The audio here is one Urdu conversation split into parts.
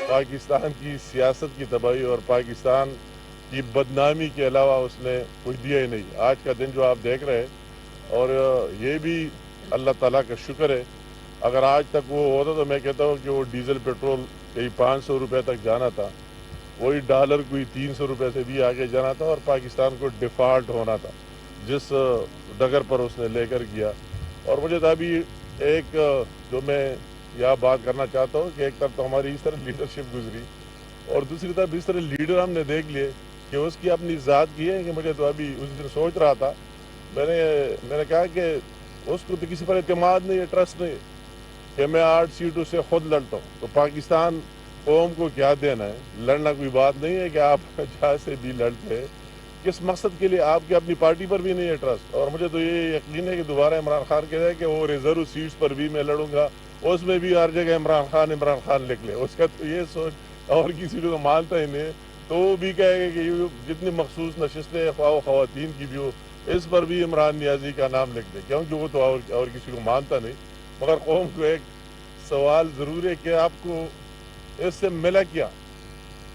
پاکستان کی سیاست کی تباہی اور پاکستان کی بدنامی کے علاوہ اس نے کچھ دیا ہی نہیں. آج کا دن جو آپ دیکھ رہے ہیں، اور یہ بھی اللہ تعالیٰ کا شکر ہے، اگر آج تک وہ ہوتا تو میں کہتا ہوں کہ وہ ڈیزل پیٹرول کئی 500 روپے تک جانا تھا، وہی ڈالر کوئی 300 روپے سے بھی آگے جانا تھا، اور پاکستان کو ڈیفالٹ ہونا تھا جس ڈگر پر اس نے لے کر گیا. اور مجھے تو ابھی ایک جو میں یہاں بات کرنا چاہتا ہوں کہ ایک طرف تو ہماری اس طرح لیڈرشپ گزری، اور دوسری طرف اس طرح لیڈر ہم نے دیکھ لیے کہ اس کی اپنی ذات کی ہے. کہ مجھے تو ابھی اس دن سوچ رہا تھا، میں نے کہا کہ اس کو تو کسی پر اعتماد نہیں ہے، ٹرسٹ نہیں ہے کہ میں 8 سیٹوں سے خود لڑتا ہوں. تو پاکستان قوم کو کیا دینا ہے؟ لڑنا کوئی بات نہیں ہے کہ آپ جہاں سے بھی لڑتے ہیں، کس مقصد کے لیے؟ آپ کی اپنی پارٹی پر بھی نہیں ہے ٹرسٹ. اور مجھے تو یہ یقین ہے کہ دوبارہ عمران خان کہہ رہے ہیں کہ وہ ریزرو سیٹس پر بھی میں لڑوں گا، اس میں بھی ہر جگہ عمران خان لکھ لے. اس کا تو یہ سوچ اور کسی کو مانتا ہی نہیں. تو وہ بھی کہے گا کہ یہ جتنی مخصوص نشستیں خواہ و خواتین کی بھی ہو، اس پر بھی عمران نیازی کا نام لکھ دے، کیونکہ وہ تو اور کسی کو مانتا نہیں. مگر قوم کو ایک سوال ضرور ہے کہ آپ کو اس سے ملا کیا؟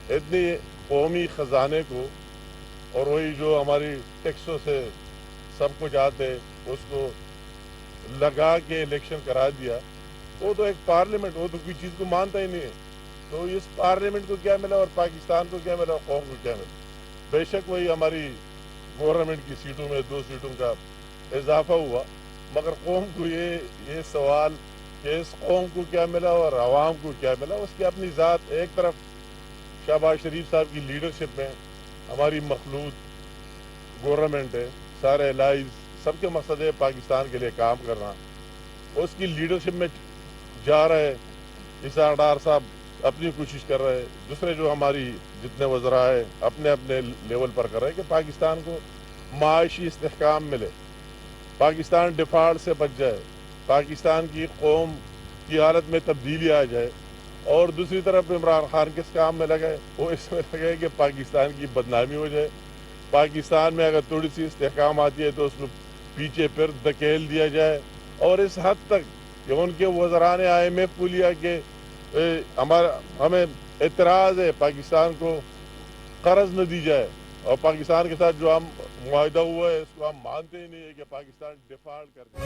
اتنی قومی خزانے کو، اور وہی جو ہماری ٹیکسوں سے سب کچھ آتے اس کو لگا کے الیکشن کرا دیا. وہ تو ایک پارلیمنٹ، وہ تو کوئی چیز کو مانتا ہی نہیں ہے. تو اس پارلیمنٹ کو کیا ملا اور پاکستان کو کیا ملا، قوم کو کیا ملا؟ بے شک وہی ہماری گورنمنٹ کی سیٹوں میں 2 سیٹوں کا اضافہ ہوا، مگر قوم کو یہ سوال کہ اس قوم کو کیا ملا اور عوام کو کیا ملا. اس کی اپنی ذات. ایک طرف شہباز شریف صاحب کی لیڈرشپ میں ہماری مخلوط گورنمنٹ ہے، سارے الائز سب کے مقصد ہے پاکستان کے لیے کام کرنا. اس کی لیڈرشپ میں جا رہے اسحاق ڈار صاحب اپنی کوشش کر رہے، دوسرے جو ہماری جتنے وزراء ہیں اپنے اپنے لیول پر کر رہے کہ پاکستان کو معاشی استحکام ملے، پاکستان ڈیفالٹ سے بچ جائے، پاکستان کی قوم کی حالت میں تبدیلی آ جائے. اور دوسری طرف عمران خان کس کام میں لگے؟ وہ اس میں لگے کہ پاکستان کی بدنامی ہو جائے. پاکستان میں اگر تھوڑی سی استحکام آتی ہے تو اس کو پیچھے پھر دھکیل دیا جائے. اور اس حد تک کہ ان کے وزراء نے IMF کو لیا کہ ہمیں اعتراض ہے پاکستان کو قرض نہ دی جائے، اور پاکستان کے ساتھ جو ہم معاہدہ ہوا ہے اس کو ہم مانتے ہی نہیں ہے کہ پاکستان ڈیفالٹ کر دے.